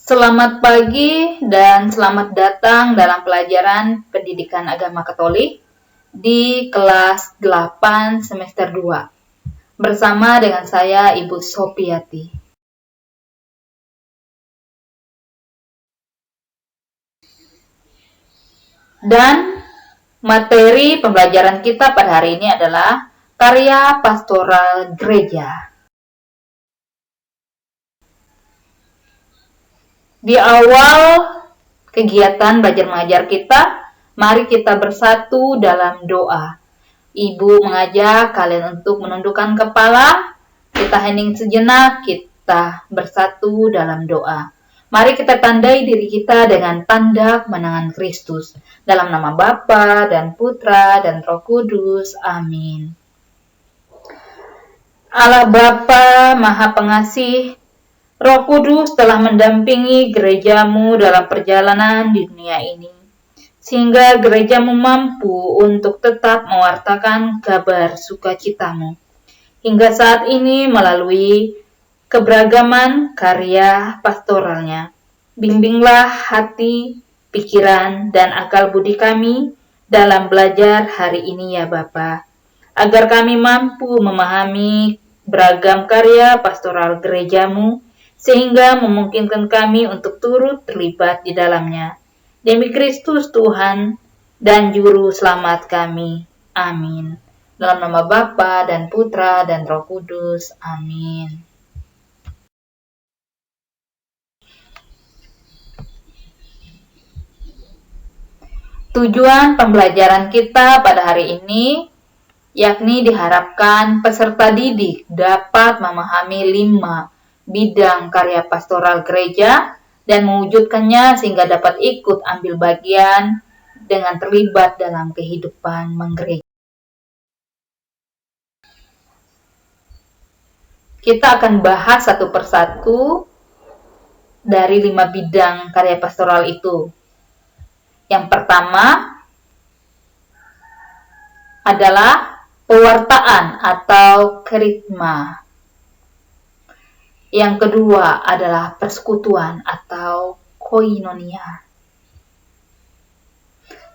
Selamat pagi dan selamat datang dalam pelajaran Pendidikan Agama Katolik di kelas 8 semester 2 bersama dengan saya Ibu Sopiati. Dan materi pembelajaran kita pada hari ini adalah karya pastoral gereja. Di awal kegiatan belajar mengajar kita, mari kita bersatu dalam doa. Ibu mengajak kalian untuk menundukkan kepala, kita hening sejenak, kita bersatu dalam doa. Mari kita tandai diri kita dengan tanda kemenangan Kristus. Dalam nama Bapa dan Putra dan Roh Kudus. Amin. Allah Bapa Maha Pengasih, Roh Kudus telah mendampingi gerejamu dalam perjalanan di dunia ini, sehingga gerejamu mampu untuk tetap mewartakan kabar sukacitamu. Hingga saat ini melalui keberagaman karya pastoralnya. Bimbinglah hati, pikiran, dan akal budi kami dalam belajar hari ini ya Bapa, agar kami mampu memahami beragam karya pastoral gerejamu, sehingga memungkinkan kami untuk turut terlibat di dalamnya. Demi Kristus Tuhan dan Juru Selamat kami. Amin. Dalam nama Bapa dan Putra dan Roh Kudus. Amin. Tujuan pembelajaran kita pada hari ini yakni diharapkan peserta didik dapat memahami 5 bidang karya pastoral gereja dan mewujudkannya sehingga dapat ikut ambil bagian dengan terlibat dalam kehidupan menggereja. Kita akan bahas satu persatu dari 5 bidang karya pastoral itu. Yang pertama adalah pewartaan atau kerigma. Yang kedua adalah persekutuan atau koinonia.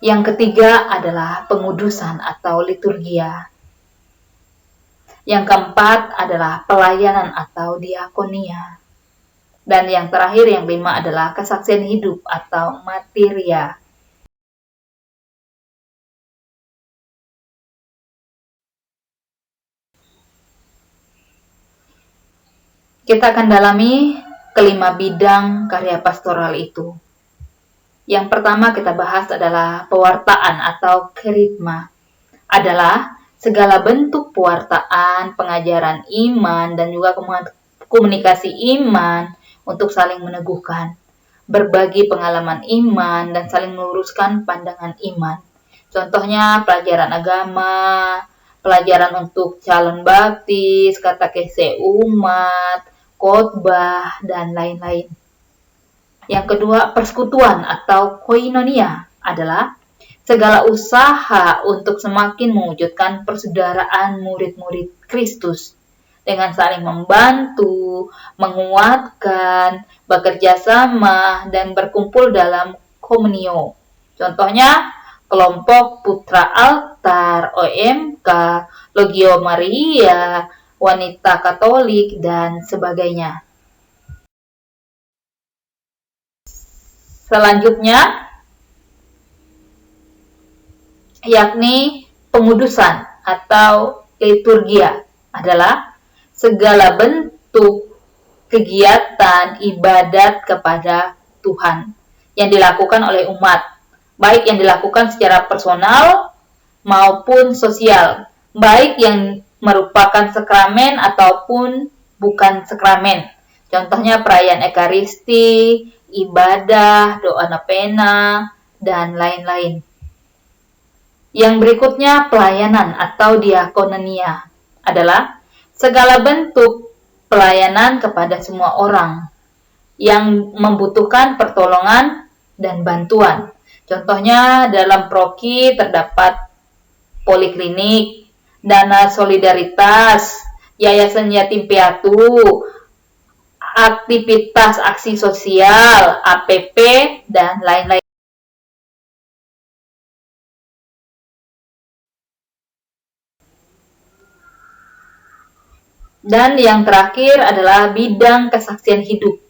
Yang ketiga adalah pengudusan atau liturgia. Yang keempat adalah pelayanan atau diakonia. Dan yang terakhir, yang 5 adalah kesaksian hidup atau materia. Kita akan dalami kelima bidang karya pastoral itu. Yang pertama kita bahas adalah pewartaan atau kerigma. Adalah segala bentuk pewartaan, pengajaran iman, dan juga komunikasi iman untuk saling meneguhkan, berbagi pengalaman iman, dan saling meluruskan pandangan iman. Contohnya pelajaran agama, pelajaran untuk calon baptis, katekese umat, khotbah, dan lain-lain. Yang kedua, persekutuan atau koinonia adalah segala usaha untuk semakin mewujudkan persaudaraan murid-murid Kristus dengan saling membantu, menguatkan, bekerja sama, dan berkumpul dalam komunio. Contohnya, kelompok Putra Altar, OMK, Logio Maria, Wanita Katolik, dan sebagainya. Selanjutnya, yakni pengudusan atau liturgia adalah segala bentuk kegiatan ibadat kepada Tuhan yang dilakukan oleh umat, baik yang dilakukan secara personal maupun sosial, baik yang merupakan sakramen ataupun bukan sakramen. Contohnya perayaan Ekaristi, ibadah, doa novena, dan lain-lain. Yang berikutnya pelayanan atau diakonia adalah segala bentuk pelayanan kepada semua orang yang membutuhkan pertolongan dan bantuan. Contohnya dalam proki terdapat poliklinik, dana solidaritas, yayasan yatim piatu, aktivitas aksi sosial, APP, dan lain-lain. Dan yang terakhir adalah bidang kesaksian hidup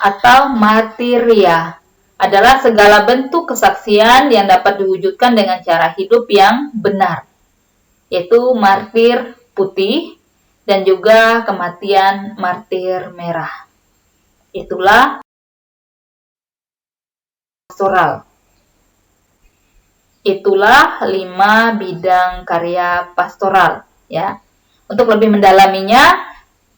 atau martiria. Adalah segala bentuk kesaksian yang dapat diwujudkan dengan cara hidup yang benar, yaitu martir putih dan juga kematian martir merah. Itulah pastoral. Itulah 5 bidang karya pastoral, ya. Untuk lebih mendalaminya,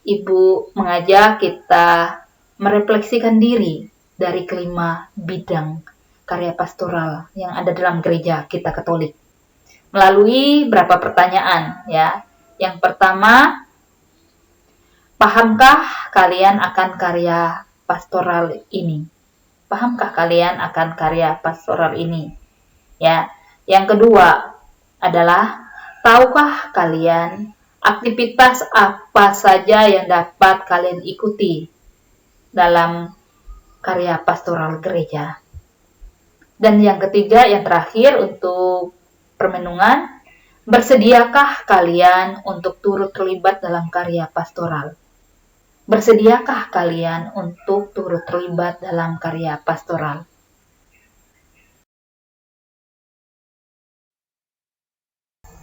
Ibu mengajak kita merefleksikan diri dari kelima bidang karya pastoral yang ada dalam gereja kita Katolik melalui beberapa pertanyaan, ya. Yang pertama, pahamkah kalian akan karya pastoral ini? Pahamkah kalian akan karya pastoral ini? Ya. Yang kedua adalah, tahukah kalian aktivitas apa saja yang dapat kalian ikuti dalam karya pastoral gereja? Dan yang ketiga, yang terakhir untuk permenungan, bersediakah kalian untuk turut terlibat dalam karya pastoral? Bersediakah kalian untuk turut terlibat dalam karya pastoral?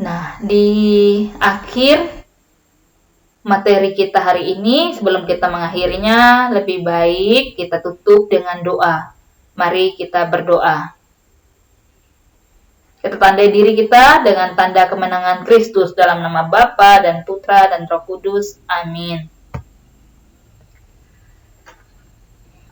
Nah, di akhir materi kita hari ini, sebelum kita mengakhirinya, lebih baik kita tutup dengan doa. Mari kita berdoa. Kita tandai diri kita dengan tanda kemenangan Kristus dalam nama Bapa dan Putra dan Roh Kudus. Amin.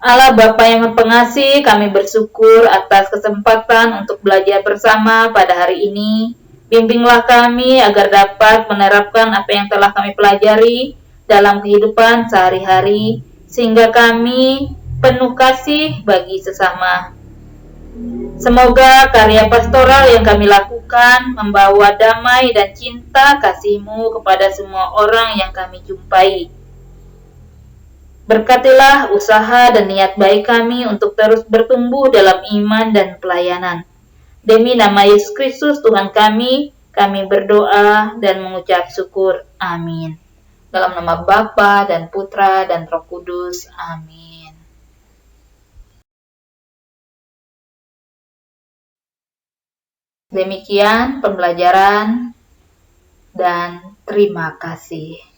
Allah Bapa yang Pengasih, kami bersyukur atas kesempatan untuk belajar bersama pada hari ini. Bimbinglah kami agar dapat menerapkan apa yang telah kami pelajari dalam kehidupan sehari-hari, sehingga kami penuh kasih bagi sesama. Semoga karya pastoral yang kami lakukan membawa damai dan cinta kasih-Mu kepada semua orang yang kami jumpai. Berkatilah usaha dan niat baik kami untuk terus bertumbuh dalam iman dan pelayanan. Demi nama Yesus Kristus Tuhan kami berdoa dan mengucap syukur. Amin. Dalam nama Bapa dan Putra dan Roh Kudus. Amin. Demikian pembelajaran dan terima kasih.